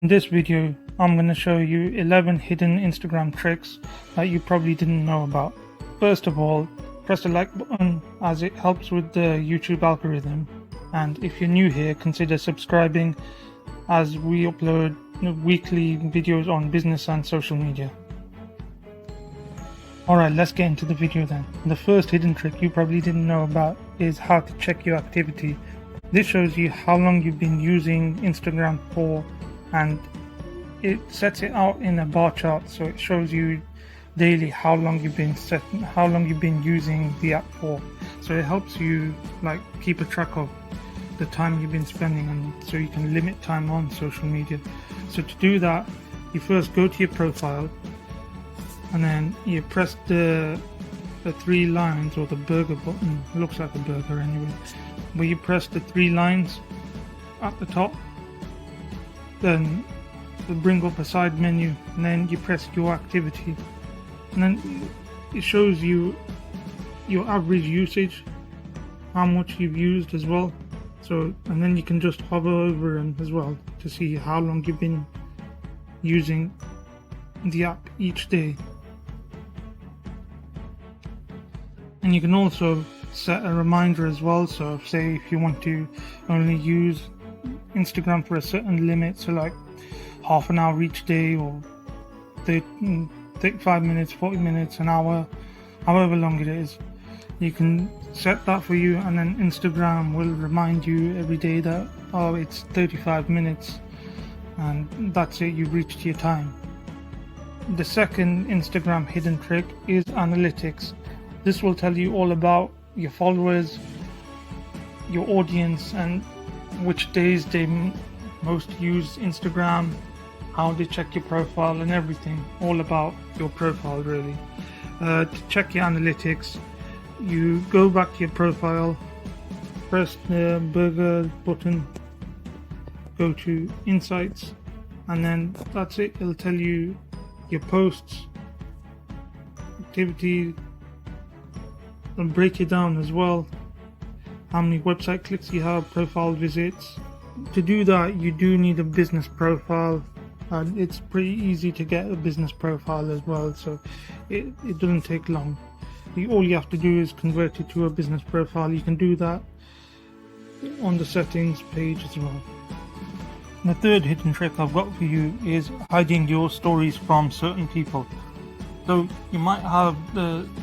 In this video, I'm going to show you 11 hidden Instagram tricks that you probably didn't know about. First of all, press the like button as it helps with the YouTube algorithm. And if you're new here, consider subscribing as we upload weekly videos on business and social media. Alright, let's get into the video then. The first hidden trick you probably didn't know about is how to check your activity. This shows you how long you've been using Instagram for, and it sets it out in a bar chart, so it shows you daily how long you've been using the app for. So it helps you keep a track of the time you've been spending, and so you can limit time on social media. So to do that, you first go to your profile, and then you press the three lines, or the burger button. It looks like a burger anyway, but you press the three lines at the top, then it'll bring up a side menu, and then you press your activity, and then it shows you your average usage, how much you've used as well. So, and then you can just hover over them as well to see how long you've been using the app each day. And you can also set a reminder as well. So say if you want to only use Instagram for a certain limit, so like half an hour each day, or 35 minutes, 40 minutes, an hour, however long it is, you can set that for you, and then Instagram will remind you every day that, oh, it's 35 minutes, and that's it, you've reached your time. The second Instagram hidden trick is analytics. This will tell you all about your followers, your audience, and which days they most use Instagram, how they check your profile, and everything, all about your profile really. To check your analytics, you go back to your profile, press the burger button, go to insights, and then that's it. It'll tell you your posts, activity, and break it down as well, how many website clicks you have, profile visits. To do that, you do need a business profile, and it's pretty easy to get a business profile as well, so it doesn't take long. All you have to do is convert it to a business profile. You can do that on the settings page as well. The third hidden trick I've got for you is hiding your stories from certain people. So you might have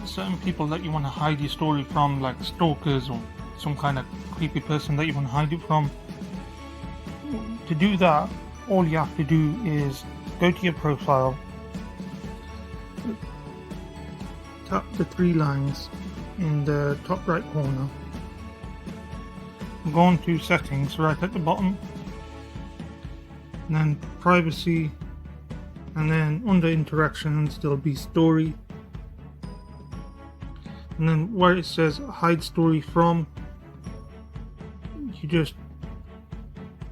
certain people that you want to hide your story from, like stalkers or some kind of creepy person that you want to hide it from. To do that, all you have to do is go to your profile, tap the three lines in the top right corner, go on to settings right at the bottom, and then privacy, and then under interactions there'll be story, and then where it says hide story from, you just,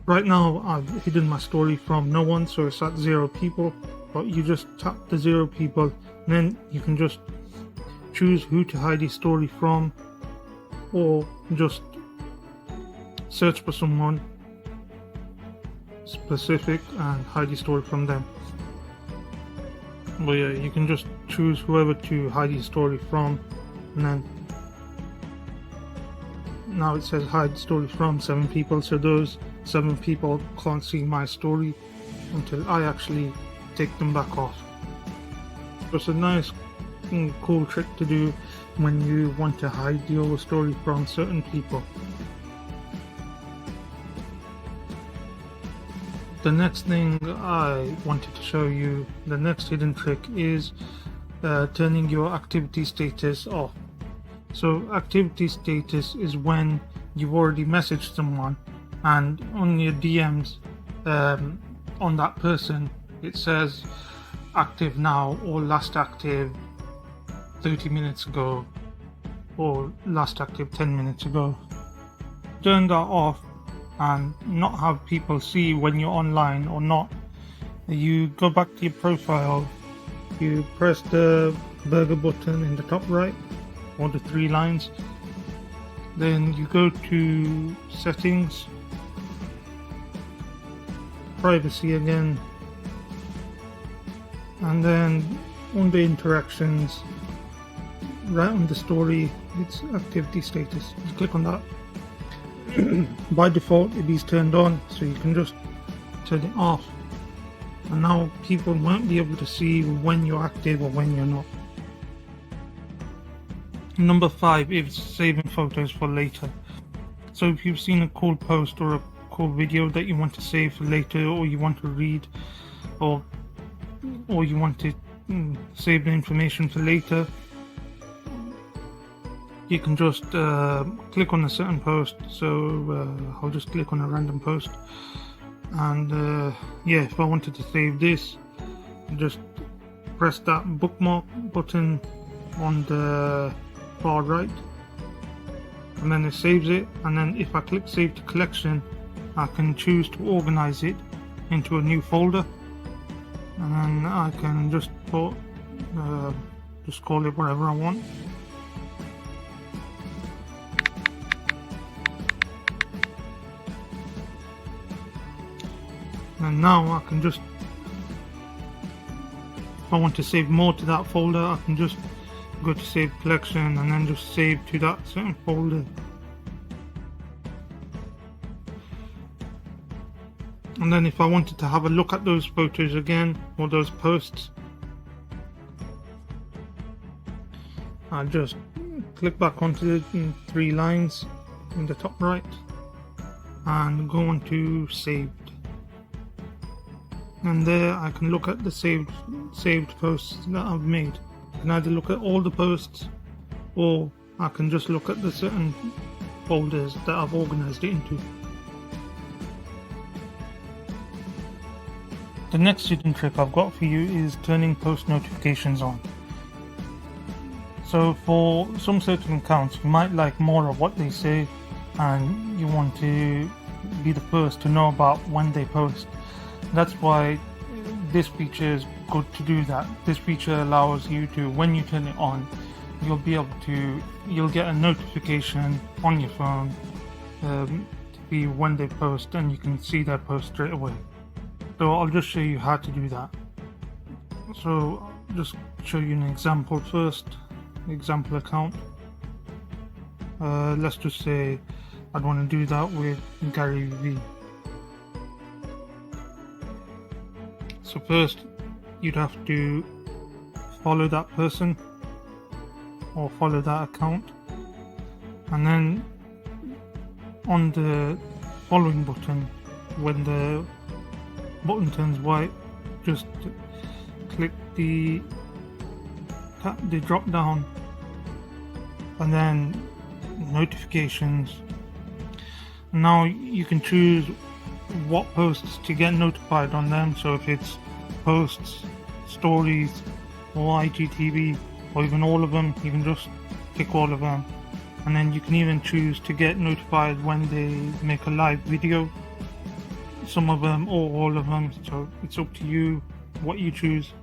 right now I've hidden my story from no one, so it's at 0 people, but you just tap the 0 people, and then you can just choose who to hide your story from, or just search for someone specific and hide your story from them. But yeah, you can just choose whoever to hide your story from, and then now it says hide story from 7 people, so those 7 people can't see my story until I actually take them back off. So it's a nice cool trick to do when you want to hide your story from certain people. The next thing I wanted to show you, the next hidden trick, is turning your activity status off. So activity status is when you've already messaged someone, and on your DMs on that person it says active now, or last active 30 minutes ago, or last active 10 minutes ago. Turn that off and not have people see when you're online or not. You go back to your profile, you press the burger button in the top right, or the three lines, then you go to settings, privacy again, and then under interactions, right on the story, it's activity status. Just click on that. By default it is turned on, so you can just turn it off, and now people won't be able to see when you're active or when you're not. Number 5 is saving photos for later. So if you've seen a cool post or a cool video that you want to save for later, or you want to read, or you want to save the information for later, you can just click on a certain post. So I'll just click on a random post, and yeah, if I wanted to save this, just press that bookmark button on the far right, and then it saves it. And then if I click save to collection, I can choose to organize it into a new folder, and then I can just put just call it whatever I want. And now I can just, if I want to save more to that folder, I can just go to save collection and then just save to that certain folder. And then if I wanted to have a look at those photos again, or those posts, I just click back onto the 3 lines in the top right and go on to saved. And there I can look at the saved posts that I've made. I can either look at all the posts, or I can just look at the certain folders that I've organized it into. The next hidden trick I've got for you is turning post notifications on. So for some certain accounts, you might like more of what they say, and you want to be the first to know about when they post. That's why this feature is good to do that. This feature allows you to, when you turn it on, you'll get a notification on your phone to be when they post, and you can see their post straight away. So I'll just show you how to do that. So I'll just show you an example first, example account. Let's just say I'd want to do that with Gary V. So first you'd have to follow that person or follow that account, and then on the following button, when the button turns white, just tap the drop down and then notifications. Now you can choose what posts to get notified on them. So if it's posts, stories, or IGTV, or even all of them, you can just pick all of them. And then you can even choose to get notified when they make a live video, some of them or all of them. So it's up to you what you choose,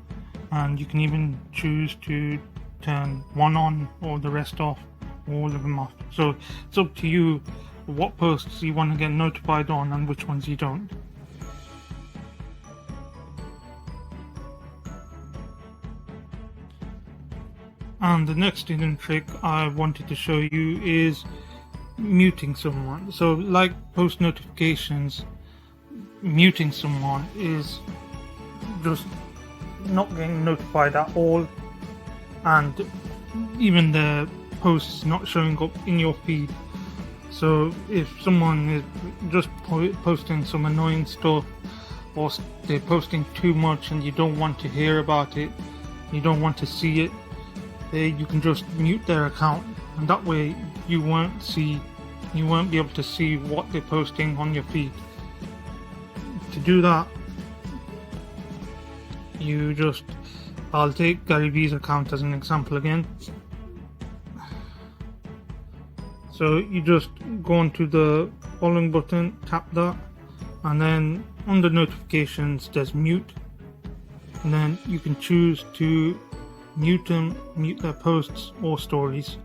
and you can even choose to turn one on or the rest off, all of them off. So it's up to you what posts you want to get notified on and which ones you don't. And the next hidden trick I wanted to show you is muting someone. So like post notifications, muting someone is just not getting notified at all, and even the posts not showing up in your feed. So if someone is just posting some annoying stuff, or they're posting too much and you don't want to hear about it, you don't want to see it, you can just mute their account, and that way you won't be able to see what they're posting on your feed. To do that, I'll take Gary V's account as an example again. So you just go onto the following button, tap that, and then under notifications there's mute, and then you can choose to mute their posts or stories.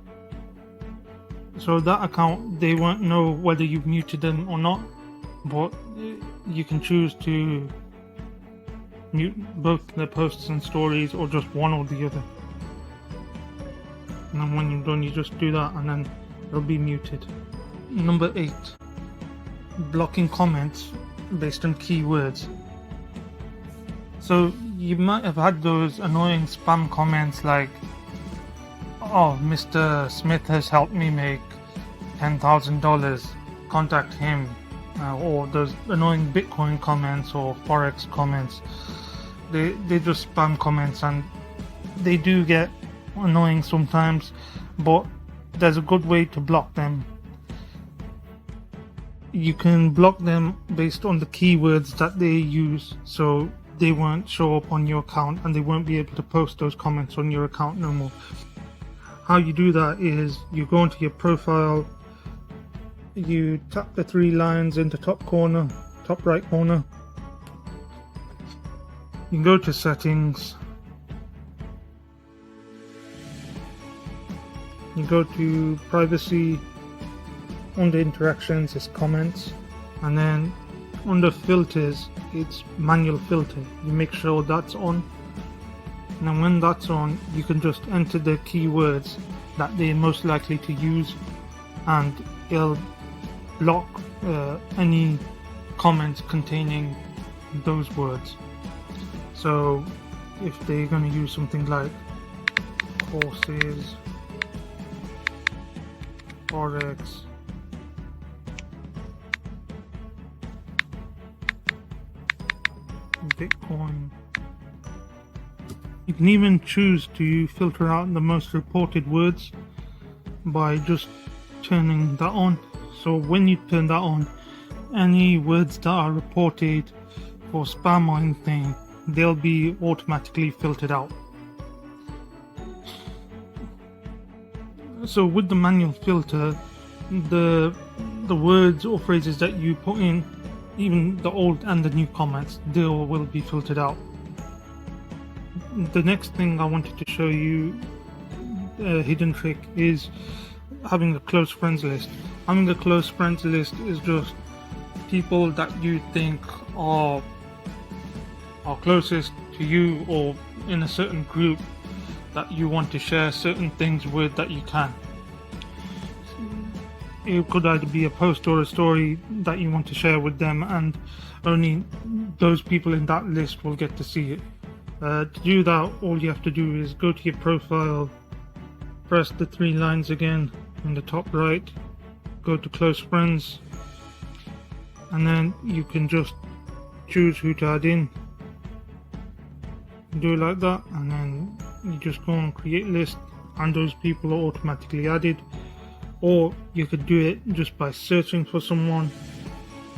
So that account, they won't know whether you've muted them or not, but you can choose to mute both the posts and stories, or just one or the other. And then when you're done, you just do that and then it'll be muted. Number 8, blocking comments based on keywords. So you might have had those annoying spam comments like, "Oh, Mr. Smith has helped me make $10,000, contact him," or those annoying Bitcoin comments or Forex comments. They're just spam comments, and they do get annoying sometimes, but there's a good way to block them. You can block them based on the keywords that they use, so they won't show up on your account and they won't be able to post those comments on your account no more. How you do that is you go into your profile, you tap the 3 lines in the top right corner. You go to settings, you go to privacy, under interactions is comments, and then under filters it's manual filter. You make sure that's on, and then when that's on you can just enter the keywords that they're most likely to use, and it'll block any comments containing those words. So if they're going to use something like courses, Forex, Bitcoin, you can even choose to filter out the most reported words by just turning that on. So when you turn that on, any words that are reported for spam or anything, they'll be automatically filtered out. So with the manual filter, the words or phrases that you put in, even the old and the new comments, they all will be filtered out. The next thing I wanted to show you, a hidden trick, is having a close friends list. Having a close friends list is just people that you think are closest to you, or in a certain group that you want to share certain things with that you can. It could either be a post or a story that you want to share with them, and only those people in that list will get to see it. To do that, all you have to do is go to your profile, press the 3 lines again in the top right, go to close friends, and then you can just choose who to add in. Do it like that, and then you just go and create list, and those people are automatically added. Or you could do it just by searching for someone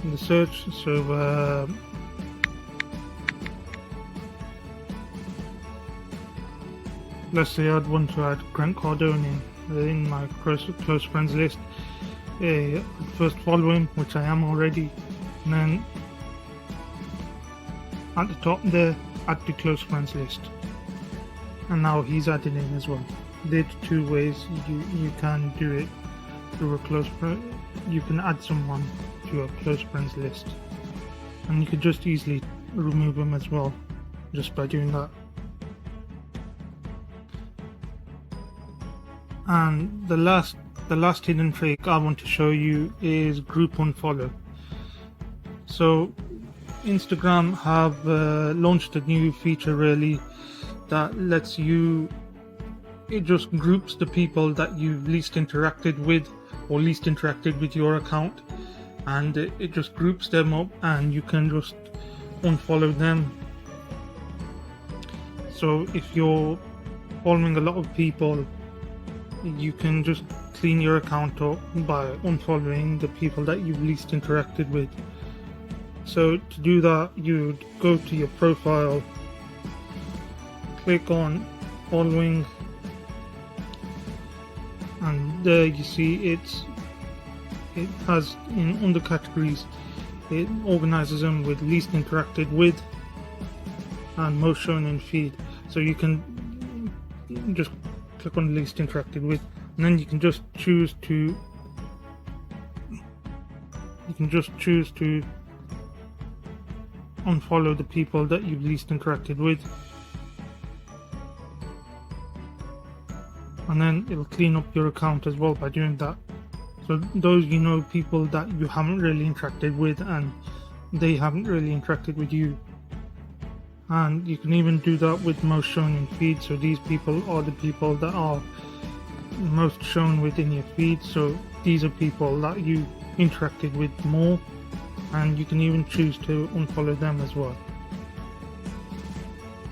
in the search. So let's say I'd want to add Grant Cardone in my close friends list. I'd first follow him, which I am already, and then at the top there, add to close friends list, and now he's added in as well. There's 2 ways you can do it through a close friend. You can add someone to a close friends list, and you could just easily remove them as well just by doing that. And the last hidden trick I want to show you is group unfollow. So Instagram have launched a new feature really that lets you, it just groups the people that you've least interacted with or least interacted with your account, and it just groups them up, and you can just unfollow them. So if you're following a lot of people, you can just clean your account up by unfollowing the people that you've least interacted with. So to do that, you'd go to your profile, click on following, and there you see it has in under categories, it organizes them with least interacted with and most shown in feed. So you can just click on the least interacted with, and then you can just choose to unfollow the people that you've least interacted with, and then it'll clean up your account as well by doing that. So those, people that you haven't really interacted with and they haven't really interacted with you. And you can even do that with most shown in feed. So these people are the people that are most shown within your feed. So these are people that you interacted with more, and you can even choose to unfollow them as well.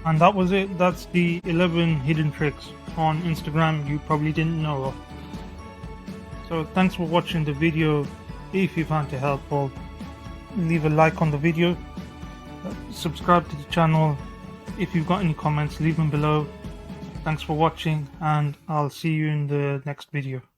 And that was it. That's the 11 hidden tricks on Instagram you probably didn't know of. So thanks for watching the video. If you found it helpful, leave a like on the video, subscribe to the channel. If you've got any comments, leave them below. Thanks for watching, and I'll see you in the next video.